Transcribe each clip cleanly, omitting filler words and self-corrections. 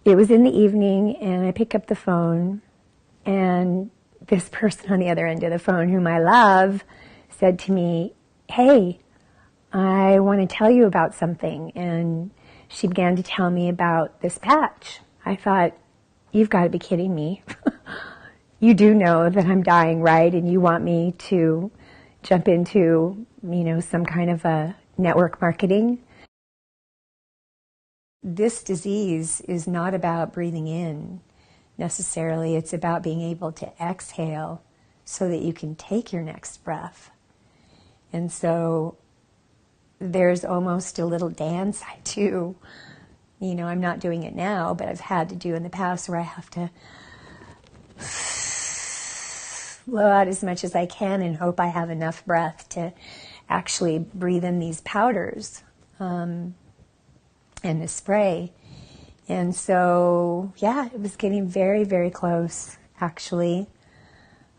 it was in the evening, and I pick up the phone, and this person on the other end of the phone, whom I love, said to me, "Hey, I want to tell you about something." And she began to tell me about this patch. I thought, you've got to be kidding me. You do know that I'm dying, right? And you want me to jump into, some kind of a network marketing? This disease is not about breathing in necessarily. It's about being able to exhale so that you can take your next breath. And so there's almost a little dance I do. I'm not doing it now, but I've had to do in the past, where I have to blow out as much as I can and hope I have enough breath to actually breathe in these powders and the spray. And so, yeah, it was getting very, very close, actually.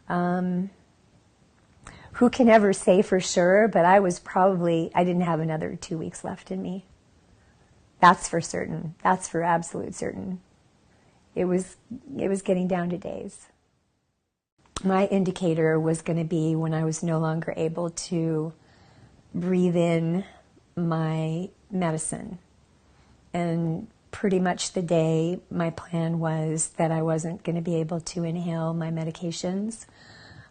Who can ever say for sure, but I didn't have another 2 weeks left in me. That's for certain. That's for absolute certain. It was getting down to days. My indicator was going to be when I was no longer able to breathe in my medicine. And pretty much the day, my plan was that I wasn't going to be able to inhale my medications.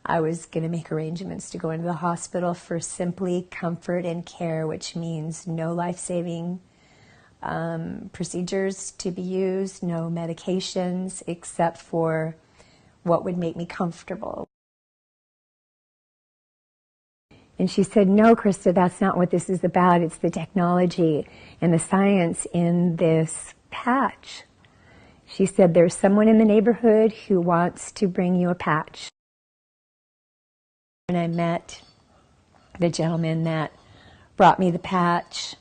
I was going to make arrangements to go into the hospital for simply comfort and care, which means no life-saving procedures to be used, no medications, except for what would make me comfortable. And she said, "No, Krysta, that's not what this is about. It's the technology and the science in this patch." She said, "There's someone in the neighborhood who wants to bring you a patch." And I met the gentleman that brought me the patch,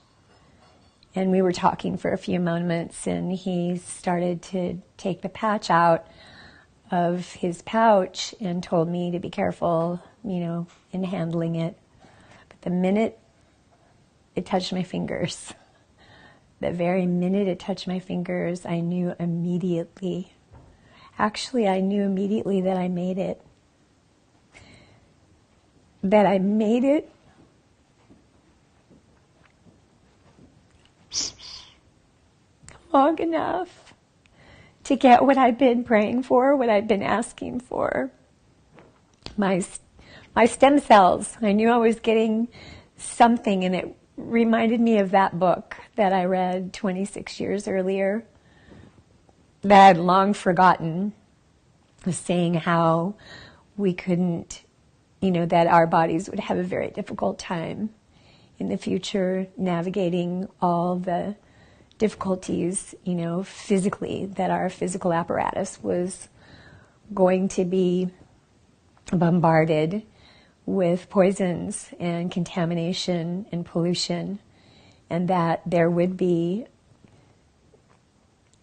and we were talking for a few moments, and he started to take the patch out of his pouch and told me to be careful, in handling it. But the minute it touched my fingers, the very minute it touched my fingers, I knew immediately. Actually, I knew immediately that I made it. That I made it long enough to get what I'd been praying for, what I'd been asking for. My stem cells. I knew I was getting something, and it reminded me of that book that I read 26 years earlier that I'd long forgotten, saying how we couldn't, that our bodies would have a very difficult time in the future navigating all the difficulties, physically, that our physical apparatus was going to be bombarded with poisons and contamination and pollution, and that there would be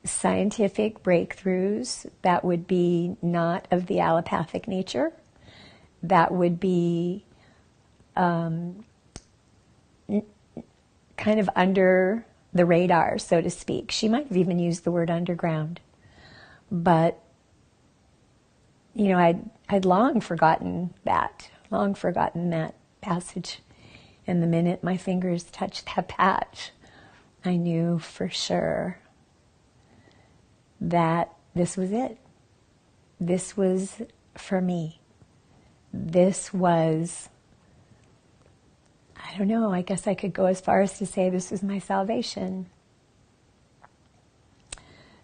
scientific breakthroughs that would be not of the allopathic nature, that would be kind of under the radar, so to speak. She might have even used the word underground. But, I'd long forgotten that passage. And the minute my fingers touched that patch, I knew for sure that this was it. This was for me. This was, I don't know, I guess I could go as far as to say this was my salvation.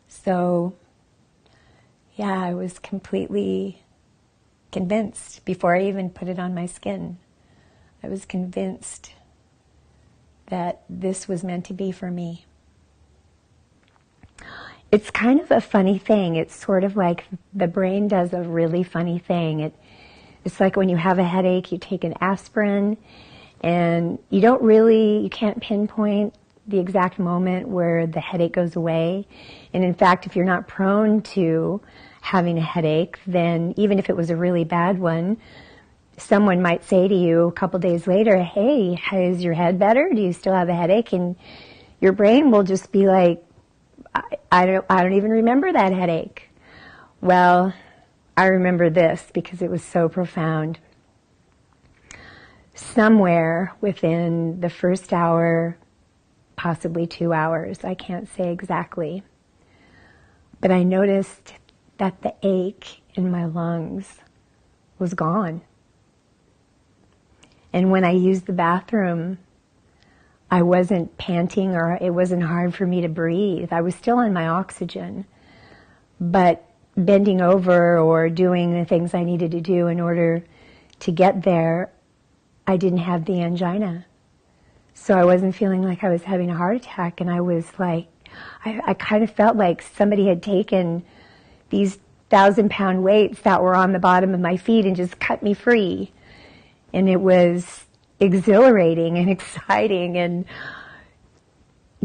So, yeah, I was completely convinced before I even put it on my skin. I was convinced that this was meant to be for me. It's kind of a funny thing. It's sort of like the brain does a really funny thing. It's like when you have a headache, you take an aspirin, and you can't pinpoint the exact moment where the headache goes away. And in fact, if you're not prone to having a headache, then even if it was a really bad one, someone might say to you a couple days later, "Hey, is your head better? Do you still have a headache?" And your brain will just be like, I don't even remember that headache. Well, I remember this because it was so profound. Somewhere within the first hour, possibly 2 hours, I can't say exactly, but I noticed that the ache in my lungs was gone. And when I used the bathroom, I wasn't panting, or it wasn't hard for me to breathe. I was still on my oxygen, but bending over or doing the things I needed to do in order to get there, I didn't have the angina. So I wasn't feeling like I was having a heart attack, and I was like, I kind of felt like somebody had taken these 1,000-pound weights that were on the bottom of my feet and just cut me free. And it was exhilarating and exciting and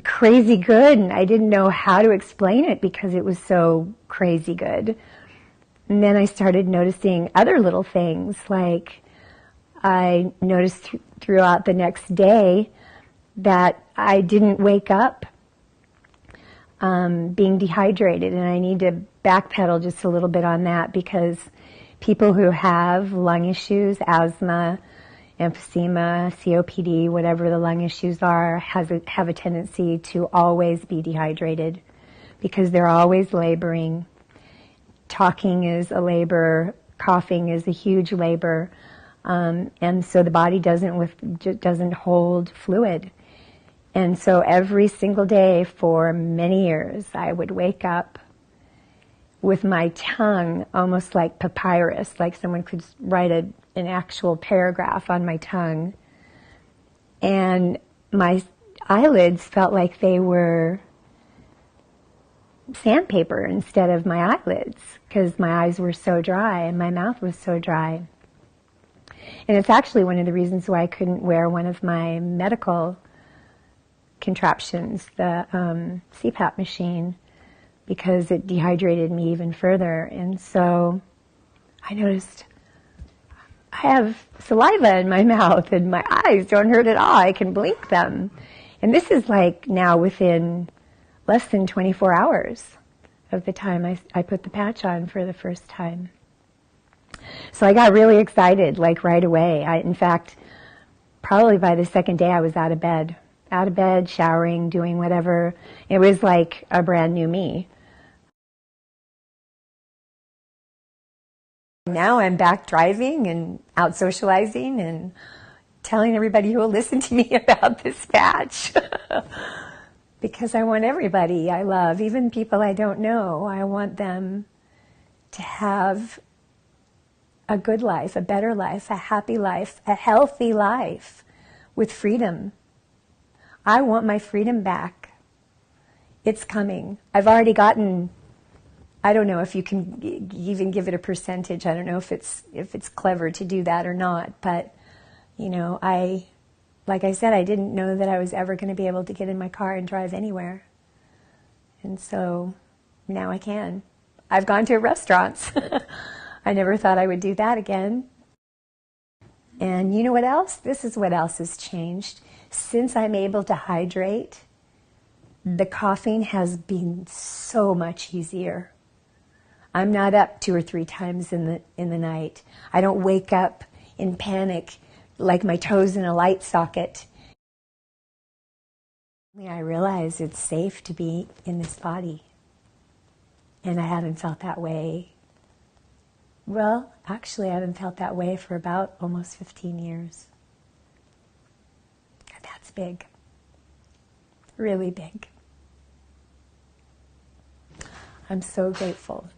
crazy good, and I didn't know how to explain it because it was so crazy good. And then I started noticing other little things, like I noticed throughout the next day that I didn't wake up being dehydrated, and I need to backpedal just a little bit on that, because people who have lung issues, asthma, emphysema, COPD, whatever the lung issues are, have a tendency to always be dehydrated because they're always laboring. Talking is a labor, coughing is a huge labor, and so the body doesn't hold fluid. And so every single day for many years, I would wake up with my tongue almost like papyrus, like someone could write an actual paragraph on my tongue. And my eyelids felt like they were sandpaper instead of my eyelids, because my eyes were so dry and my mouth was so dry. And it's actually one of the reasons why I couldn't wear one of my medical contraptions, the CPAP machine, because it dehydrated me even further. And so I noticed I have saliva in my mouth and my eyes don't hurt at all. I can blink them. And this is like now within less than 24 hours of the time I put the patch on for the first time. So I got really excited, like right away. In fact, probably by the second day I was out of bed, showering, doing whatever. It was like a brand new me. Now I'm back driving and out socializing and telling everybody who will listen to me about this patch. Because I want everybody I love, even people I don't know, I want them to have a good life, a better life, a happy life, a healthy life with freedom. I want my freedom back. It's coming. I've already gotten, I don't know if you can even give it a percentage. I don't know if it's clever to do that or not. But, you know, like I said, I didn't know that I was ever going to be able to get in my car and drive anywhere. And so now I can. I've gone to restaurants. I never thought I would do that again. And you know what else? This is what else has changed. Since I'm able to hydrate, the coughing has been so much easier. I'm not up 2 or 3 times in the night. I don't wake up in panic like my toes in a light socket. I realize it's safe to be in this body. And I haven't felt that way. Well, actually, I haven't felt that way for about almost 15 years. And that's big. Really big. I'm so grateful.